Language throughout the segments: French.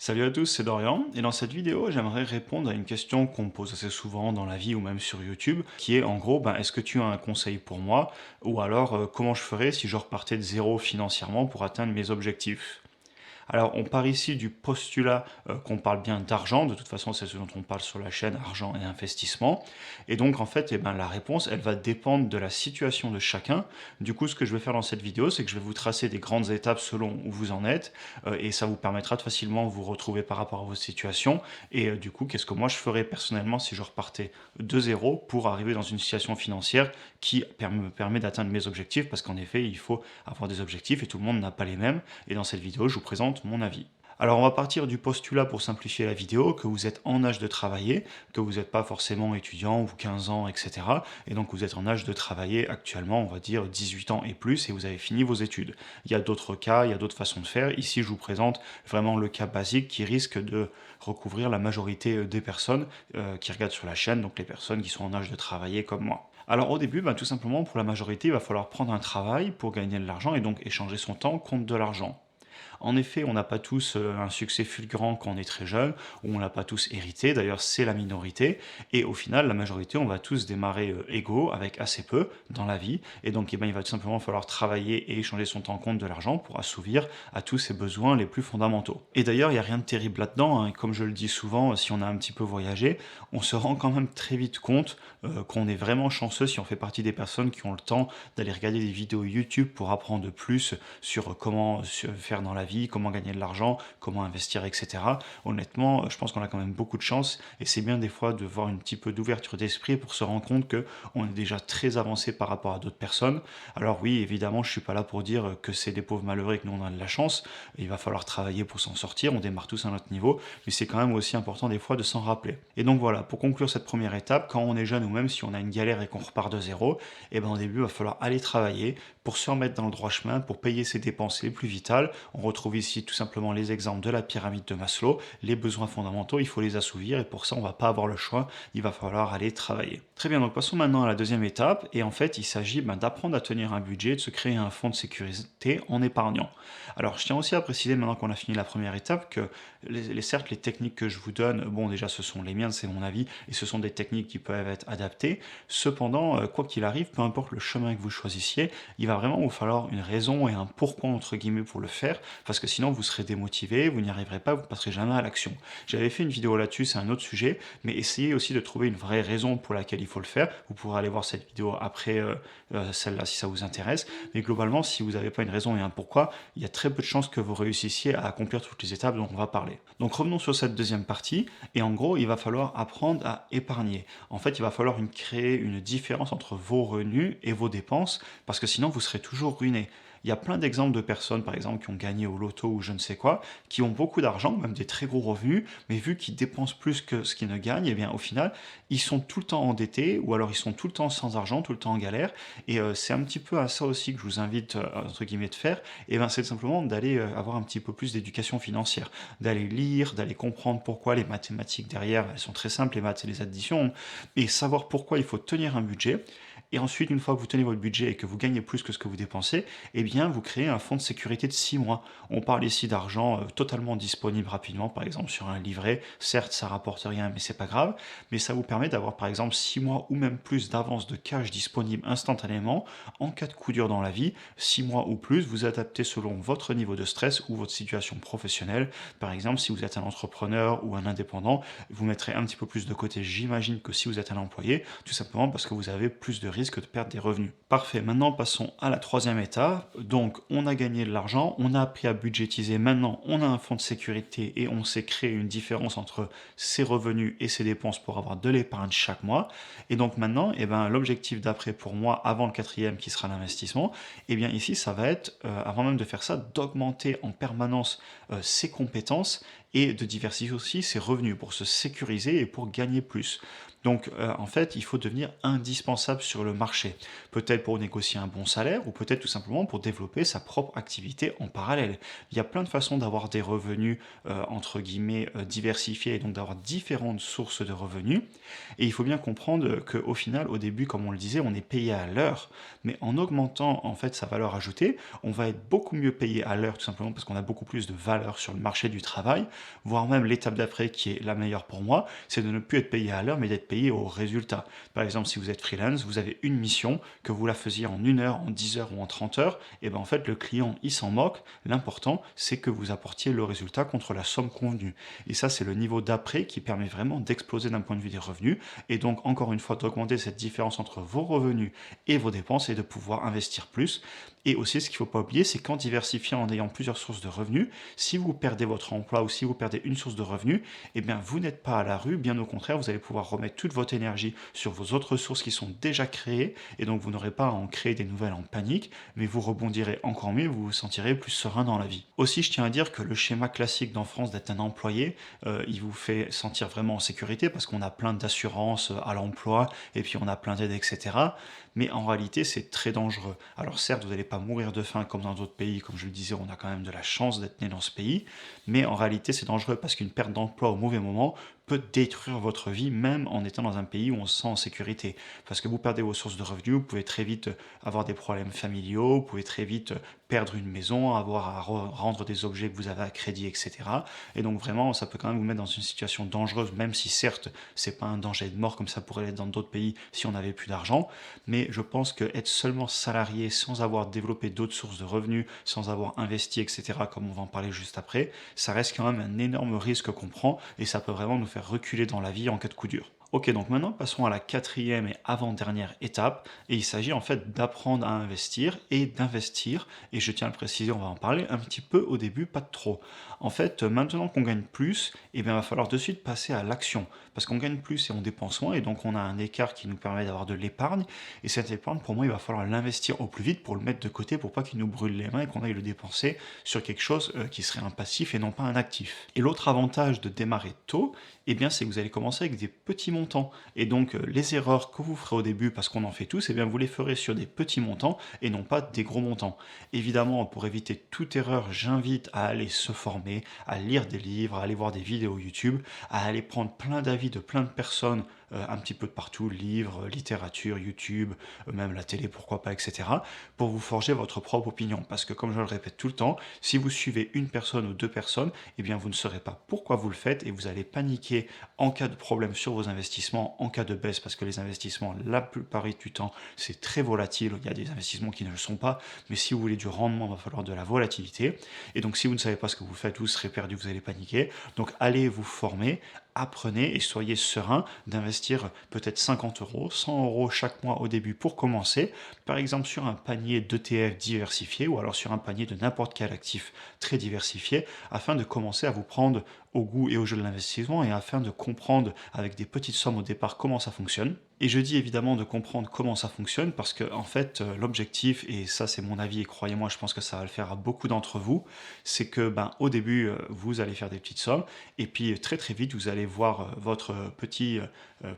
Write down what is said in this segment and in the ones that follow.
Salut à tous, c'est Dorian, et dans cette vidéo, j'aimerais répondre à une question qu'on me pose assez souvent dans la vie ou même sur YouTube, qui est en gros, est-ce que tu as un conseil pour moi, ou alors comment je ferais si je repartais de zéro financièrement pour atteindre mes objectifs? Alors, on part ici du postulat qu'on parle bien d'argent. De toute façon, c'est ce dont on parle sur la chaîne, argent et investissement. Et donc, en fait, la réponse, elle va dépendre de la situation de chacun. Du coup, ce que je vais faire dans cette vidéo, c'est que je vais vous tracer des grandes étapes selon où vous en êtes. Et ça vous permettra de facilement vous retrouver par rapport à votre situation. Et du coup, qu'est-ce que moi je ferais personnellement si je repartais de zéro pour arriver dans une situation financière qui me permet d'atteindre mes objectifs. Parce qu'en effet, il faut avoir des objectifs et tout le monde n'a pas les mêmes. Et dans cette vidéo, je vous présente mon avis. Alors on va partir du postulat pour simplifier la vidéo, que vous êtes en âge de travailler, que vous n'êtes pas forcément étudiant ou 15 ans, etc. Et donc vous êtes en âge de travailler actuellement, on va dire 18 ans et plus, et vous avez fini vos études. Il y a d'autres cas, il y a d'autres façons de faire. Ici je vous présente vraiment le cas basique qui risque de recouvrir la majorité des personnes qui regardent sur la chaîne, donc les personnes qui sont en âge de travailler comme moi. Alors au début, tout simplement pour la majorité, il va falloir prendre un travail pour gagner de l'argent et donc échanger son temps contre de l'argent. En effet, on n'a pas tous un succès fulgurant quand on est très jeune, ou on l'a pas tous hérité, d'ailleurs c'est la minorité, et au final, la majorité, on va tous démarrer égaux, avec assez peu dans la vie, et donc il va tout simplement falloir travailler et échanger son temps contre de l'argent pour assouvir à tous ses besoins les plus fondamentaux. Et d'ailleurs, il n'y a rien de terrible là-dedans, hein. Comme je le dis souvent, si on a un petit peu voyagé, on se rend quand même très vite compte qu'on est vraiment chanceux si on fait partie des personnes qui ont le temps d'aller regarder des vidéos YouTube pour apprendre plus sur comment faire dans la vie, comment gagner de l'argent, comment investir, etc. Honnêtement, je pense qu'on a quand même beaucoup de chance et c'est bien des fois de voir un petit peu d'ouverture d'esprit pour se rendre compte que on est déjà très avancé par rapport à d'autres personnes. Alors oui, évidemment, je suis pas là pour dire que c'est des pauvres malheureux et que nous on a de la chance. Il va falloir travailler pour s'en sortir, on démarre tous à notre niveau, mais c'est quand même aussi important des fois de s'en rappeler. Et donc voilà, pour conclure cette première étape, quand on est jeune ou même si on a une galère et qu'on repart de zéro, au début, il va falloir aller travailler pour se remettre dans le droit chemin, pour payer ses dépenses les plus vitales. On retrouve ici tout simplement les exemples de la pyramide de Maslow. Les besoins fondamentaux, il faut les assouvir et pour ça, on ne va pas avoir le choix. Il va falloir aller travailler. Très bien, donc passons maintenant à la deuxième étape. Et en fait, il s'agit d'apprendre à tenir un budget, de se créer un fonds de sécurité en épargnant. Alors, je tiens aussi à préciser maintenant qu'on a fini la première étape que certes, les techniques que je vous donne, bon, déjà, ce sont les miennes, c'est mon avis, et ce sont des techniques qui peuvent être adaptées. Cependant, quoi qu'il arrive, peu importe le chemin que vous choisissiez, il va vraiment vous falloir une raison et un pourquoi entre guillemets pour le faire, parce que sinon vous serez démotivé, vous n'y arriverez pas, vous ne passerez jamais à l'action. J'avais fait une vidéo là-dessus, c'est un autre sujet, mais essayez aussi de trouver une vraie raison pour laquelle il faut le faire. Vous pourrez aller voir cette vidéo après celle-là si ça vous intéresse, mais globalement, si vous n'avez pas une raison et un pourquoi, il y a très peu de chances que vous réussissiez à accomplir toutes les étapes dont on va parler. Donc revenons sur cette deuxième partie, et en gros, il va falloir apprendre à épargner. En fait, il va falloir créer une différence entre vos revenus et vos dépenses, parce que sinon vous serez toujours ruiné. Il y a plein d'exemples de personnes, par exemple, qui ont gagné au loto ou je ne sais quoi, qui ont beaucoup d'argent, même des très gros revenus, mais vu qu'ils dépensent plus que ce qu'ils ne gagnent, et bien au final, ils sont tout le temps endettés, ou alors ils sont tout le temps sans argent, tout le temps en galère. Et c'est un petit peu à ça aussi que je vous invite, entre guillemets, de faire. Et ben c'est simplement d'aller avoir un petit peu plus d'éducation financière, d'aller lire, d'aller comprendre pourquoi les mathématiques derrière, elles sont très simples, les maths et les additions, et savoir pourquoi il faut tenir un budget. Et ensuite, une fois que vous tenez votre budget et que vous gagnez plus que ce que vous dépensez, eh bien, vous créez un fonds de sécurité de 6 mois. On parle ici d'argent totalement disponible rapidement, par exemple sur un livret. Certes, ça rapporte rien, mais c'est pas grave. Mais ça vous permet d'avoir, par exemple, 6 mois ou même plus d'avance de cash disponible instantanément en cas de coup dur dans la vie. 6 mois ou plus, vous adaptez selon votre niveau de stress ou votre situation professionnelle. Par exemple, si vous êtes un entrepreneur ou un indépendant, vous mettrez un petit peu plus de côté, j'imagine, que si vous êtes un employé, tout simplement parce que vous avez plus de risques de perdre des revenus. Parfait, maintenant passons à la troisième étape. Donc, on a gagné de l'argent, on a appris à budgétiser, maintenant on a un fonds de sécurité et on sait créer une différence entre ses revenus et ses dépenses pour avoir de l'épargne chaque mois. Et donc maintenant, l'objectif d'après pour moi, avant le quatrième qui sera l'investissement, ici ça va être, avant même de faire ça, d'augmenter en permanence ses compétences et de diversifier aussi ses revenus pour se sécuriser et pour gagner plus. Donc en fait, il faut devenir indispensable sur le le marché. Peut-être pour négocier un bon salaire ou peut-être tout simplement pour développer sa propre activité en parallèle. Il y a plein de façons d'avoir des revenus entre guillemets diversifiés et donc d'avoir différentes sources de revenus. Et il faut bien comprendre qu'au final, au début, comme on le disait, on est payé à l'heure, mais en augmentant en fait sa valeur ajoutée, on va être beaucoup mieux payé à l'heure tout simplement parce qu'on a beaucoup plus de valeur sur le marché du travail, voire même l'étape d'après qui est la meilleure pour moi, c'est de ne plus être payé à l'heure mais d'être payé au résultat. Par exemple, si vous êtes freelance, vous avez une mission, que vous la faisiez en 1 heure, en 10 heures ou en 30 heures, et bien en fait le client il s'en moque, l'important c'est que vous apportiez le résultat contre la somme convenue. Et ça c'est le niveau d'après qui permet vraiment d'exploser d'un point de vue des revenus, et donc encore une fois d'augmenter cette différence entre vos revenus et vos dépenses et de pouvoir investir plus. Et aussi, ce qu'il ne faut pas oublier, c'est qu'en diversifiant, en ayant plusieurs sources de revenus, si vous perdez votre emploi ou si vous perdez une source de revenus, eh bien, vous n'êtes pas à la rue. Bien au contraire, vous allez pouvoir remettre toute votre énergie sur vos autres sources qui sont déjà créées. Et donc, vous n'aurez pas à en créer des nouvelles en panique, mais vous rebondirez encore mieux, vous vous sentirez plus serein dans la vie. Aussi, je tiens à dire que le schéma classique d'en France d'être un employé, il vous fait sentir vraiment en sécurité parce qu'on a plein d'assurances à l'emploi et puis on a plein d'aides, etc. Mais en réalité, c'est très dangereux. Alors certes, vous n'allez pas mourir de faim comme dans d'autres pays, comme je le disais, on a quand même de la chance d'être né dans ce pays, mais en réalité, c'est dangereux parce qu'une perte d'emploi au mauvais moment peut détruire votre vie, même en étant dans un pays où on se sent en sécurité. Parce que vous perdez vos sources de revenus, vous pouvez très vite avoir des problèmes familiaux, vous pouvez très vite perdre une maison, avoir à rendre des objets que vous avez à crédit, etc. Et donc vraiment, ça peut quand même vous mettre dans une situation dangereuse, même si certes, c'est pas un danger de mort comme ça pourrait l'être dans d'autres pays si on n'avait plus d'argent. Mais je pense que être seulement salarié sans avoir développé d'autres sources de revenus, sans avoir investi, etc., comme on va en parler juste après, ça reste quand même un énorme risque qu'on prend et ça peut vraiment nous faire reculer dans la vie en cas de coup dur. Ok, donc maintenant passons à la quatrième et avant-dernière étape, et il s'agit en fait d'apprendre à investir et d'investir, et je tiens à le préciser, on va en parler un petit peu au début, pas de trop. En fait, maintenant qu'on gagne plus, eh bien, il va falloir de suite passer à l'action, parce qu'on gagne plus et on dépense moins, et donc on a un écart qui nous permet d'avoir de l'épargne, et cette épargne, pour moi, il va falloir l'investir au plus vite pour le mettre de côté, pour pas qu'il nous brûle les mains et qu'on aille le dépenser sur quelque chose qui serait un passif et non pas un actif. Et l'autre avantage de démarrer tôt, eh bien, c'est que vous allez commencer avec des petits montants. Et donc, les erreurs que vous ferez au début, parce qu'on en fait tous, eh bien, vous les ferez sur des petits montants et non pas des gros montants. Évidemment, pour éviter toute erreur, j'invite à aller se former, à lire des livres, à aller voir des vidéos YouTube, à aller prendre plein d'avis de plein de personnes un petit peu de partout, livres, littérature, YouTube, même la télé, pourquoi pas, etc., pour vous forger votre propre opinion. Parce que comme je le répète tout le temps, si vous suivez une personne ou deux personnes, eh bien vous ne saurez pas pourquoi vous le faites et vous allez paniquer en cas de problème sur vos investissements, en cas de baisse, parce que les investissements, la plupart du temps, c'est très volatile. Il y a des investissements qui ne le sont pas, mais si vous voulez du rendement, il va falloir de la volatilité. Et donc si vous ne savez pas ce que vous faites, vous serez perdu, vous allez paniquer. Donc allez vous former, apprenez et soyez serein d'investir peut-être 50 euros, 100 euros chaque mois au début pour commencer, par exemple sur un panier d'ETF diversifié ou alors sur un panier de n'importe quel actif très diversifié, afin de commencer à vous prendre au goût et au jeu de l'investissement et afin de comprendre avec des petites sommes au départ comment ça fonctionne. Et je dis évidemment de comprendre comment ça fonctionne parce que en fait l'objectif, et ça c'est mon avis et croyez-moi je pense que ça va le faire à beaucoup d'entre vous, c'est que au début vous allez faire des petites sommes et puis très très vite vous allez voir votre petit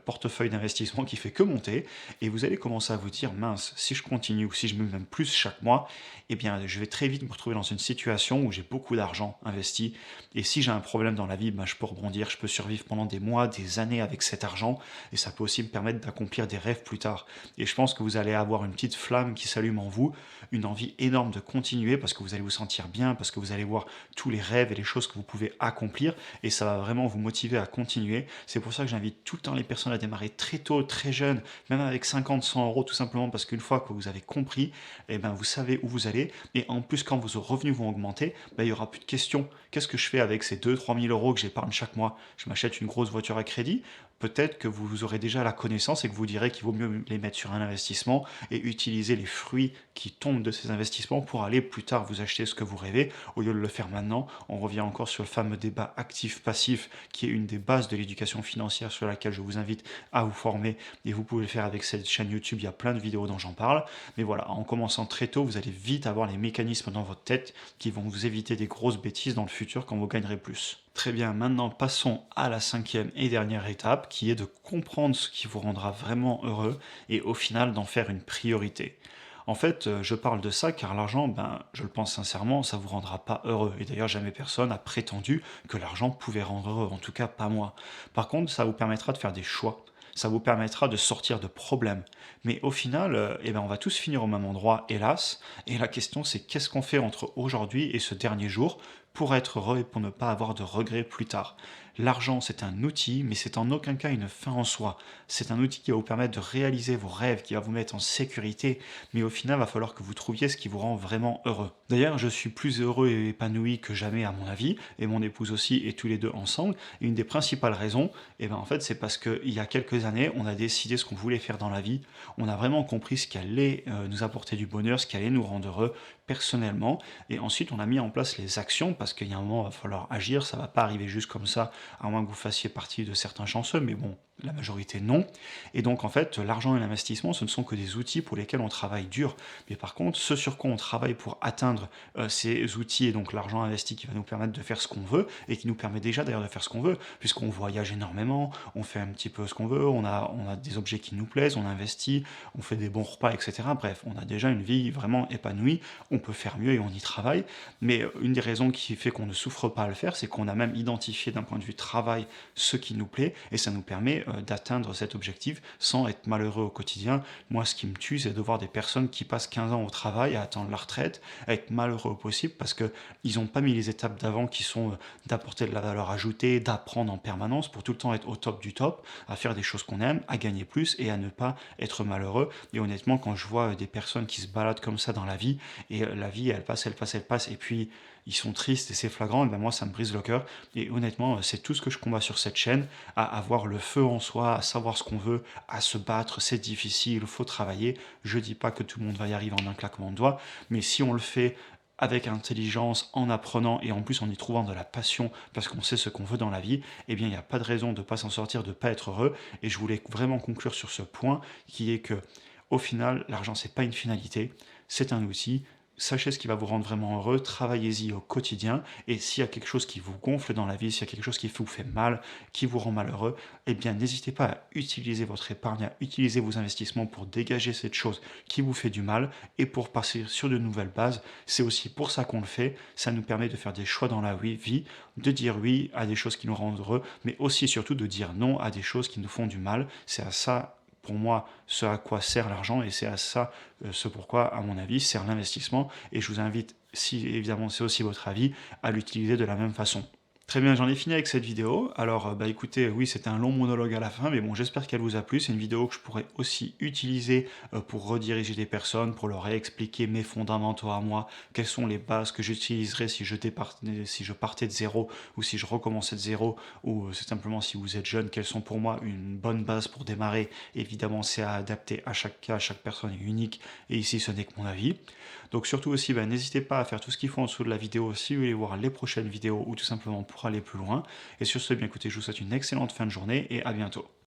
portefeuille d'investissement qui fait que monter et vous allez commencer à vous dire mince, si je continue ou si je mets même plus chaque mois, eh bien je vais très vite me retrouver dans une situation où j'ai beaucoup d'argent investi et si j'ai un problème dans la vie, je peux rebondir, je peux survivre pendant des mois, des années avec cet argent et ça peut aussi me permettre d'accomplir des rêves plus tard. Et je pense que vous allez avoir une petite flamme qui s'allume en vous, une envie énorme de continuer parce que vous allez vous sentir bien, parce que vous allez voir tous les rêves et les choses que vous pouvez accomplir et ça va vraiment vous motiver à continuer. C'est pour ça que j'invite tout le temps les personnes à démarrer très tôt, très jeune, même avec 50, 100 euros tout simplement parce qu'une fois que vous avez compris, vous savez où vous allez et en plus quand vos revenus vont augmenter, il n'y aura plus de questions. Qu'est-ce que je fais avec ces 2-3 000 euros que j'épargne chaque mois? Je m'achète une grosse voiture à crédit? Peut-être que vous aurez déjà la connaissance et que vous direz qu'il vaut mieux les mettre sur un investissement et utiliser les fruits qui tombent de ces investissements pour aller plus tard vous acheter ce que vous rêvez au lieu de le faire maintenant. On revient encore sur le fameux débat actif-passif qui est une des bases de l'éducation financière sur laquelle je vous invite à vous former et vous pouvez le faire avec cette chaîne YouTube, il y a plein de vidéos dont j'en parle. Mais voilà, en commençant très tôt, vous allez vite avoir les mécanismes dans votre tête qui vont vous éviter des grosses bêtises dans le futur quand vous gagnerez plus. Très bien, maintenant passons à la cinquième et dernière étape qui est de comprendre ce qui vous rendra vraiment heureux et au final d'en faire une priorité. En fait, je parle de ça car l'argent, ben, je le pense sincèrement, ça vous rendra pas heureux. Et d'ailleurs, jamais personne a prétendu que l'argent pouvait rendre heureux, en tout cas pas moi. Par contre, ça vous permettra de faire des choix. Ça vous permettra de sortir de problèmes. Mais au final, eh ben, on va tous finir au même endroit, hélas. Et la question, c'est qu'est-ce qu'on fait entre aujourd'hui et ce dernier jour pour être heureux et pour ne pas avoir de regrets plus tard. L'argent, c'est un outil, mais c'est en aucun cas une fin en soi. C'est un outil qui va vous permettre de réaliser vos rêves, qui va vous mettre en sécurité, mais au final, il va falloir que vous trouviez ce qui vous rend vraiment heureux. D'ailleurs, je suis plus heureux et épanoui que jamais à mon avis, et mon épouse aussi, et tous les deux ensemble. Et une des principales raisons, eh ben, en fait, c'est parce qu'il y a quelques années, on a décidé ce qu'on voulait faire dans la vie. On a vraiment compris ce qui allait nous apporter du bonheur, ce qui allait nous rendre heureux personnellement. Et ensuite, on a mis en place les actions, parce qu'il y a un moment, il va falloir agir, ça ne va pas arriver juste comme ça, à moins que vous fassiez partie de certains chanceux, mais bon, la majorité non. Et donc en fait, l'argent et l'investissement, ce ne sont que des outils pour lesquels on travaille dur. Mais par contre, ce sur quoi on travaille pour atteindre ces outils et donc l'argent investi qui va nous permettre de faire ce qu'on veut et qui nous permet déjà d'ailleurs de faire ce qu'on veut, puisqu'on voyage énormément, on fait un petit peu ce qu'on veut, on a des objets qui nous plaisent, on investit, on fait des bons repas, etc. Bref, on a déjà une vie vraiment épanouie, on peut faire mieux et on y travaille. Mais une des raisons qui fait qu'on ne souffre pas à le faire, c'est qu'on a même identifié d'un point de vue travail ce qui nous plaît et ça nous permet d'atteindre cet objectif sans être malheureux au quotidien. Moi, ce qui me tue, c'est de voir des personnes qui passent 15 ans au travail à attendre la retraite, à être malheureux au possible parce qu'ils n'ont pas mis les étapes d'avant qui sont d'apporter de la valeur ajoutée, d'apprendre en permanence pour tout le temps être au top du top, à faire des choses qu'on aime, à gagner plus et à ne pas être malheureux. Et honnêtement, quand je vois des personnes qui se baladent comme ça dans la vie, et la vie, elle passe, elle passe, elle passe, et puis ils sont tristes et c'est flagrant, et ben moi ça me brise le cœur. Et honnêtement, c'est tout ce que je combats sur cette chaîne, à avoir le feu en soi, à savoir ce qu'on veut, à se battre, c'est difficile, il faut travailler. Je dis pas que tout le monde va y arriver en un claquement de doigts, mais si on le fait avec intelligence, en apprenant et en plus en y trouvant de la passion parce qu'on sait ce qu'on veut dans la vie, eh bien il n'y a pas de raison de ne pas s'en sortir, de ne pas être heureux. Et je voulais vraiment conclure sur ce point qui est que au final, l'argent c'est pas une finalité, c'est un outil. Sachez ce qui va vous rendre vraiment heureux, travaillez-y au quotidien, et s'il y a quelque chose qui vous gonfle dans la vie, s'il y a quelque chose qui vous fait mal, qui vous rend malheureux, eh bien n'hésitez pas à utiliser votre épargne, à utiliser vos investissements pour dégager cette chose qui vous fait du mal, et pour passer sur de nouvelles bases. C'est aussi pour ça qu'on le fait, ça nous permet de faire des choix dans la vie, de dire oui à des choses qui nous rendent heureux, mais aussi et surtout de dire non à des choses qui nous font du mal. C'est à ça pour moi ce à quoi sert l'argent et c'est à ça ce pourquoi à mon avis sert l'investissement et je vous invite, si évidemment c'est aussi votre avis, à l'utiliser de la même façon. Très bien, j'en ai fini avec cette vidéo. Alors, bah écoutez, oui, c'était un long monologue à la fin, mais bon, j'espère qu'elle vous a plu. C'est une vidéo que je pourrais aussi utiliser pour rediriger des personnes, pour leur réexpliquer mes fondamentaux à moi, quelles sont les bases que j'utiliserais si je partais de zéro ou si je recommençais de zéro, ou c'est simplement si vous êtes jeune, quelles sont pour moi une bonne base pour démarrer. Évidemment, c'est à adapter à chaque cas, chaque personne est unique, et ici, ce n'est que mon avis. Donc surtout aussi, bah, n'hésitez pas à faire tout ce qu'il faut en dessous de la vidéo si vous voulez voir les prochaines vidéos ou tout simplement pour aller plus loin. Et sur ce, bien écoutez, je vous souhaite une excellente fin de journée et à bientôt.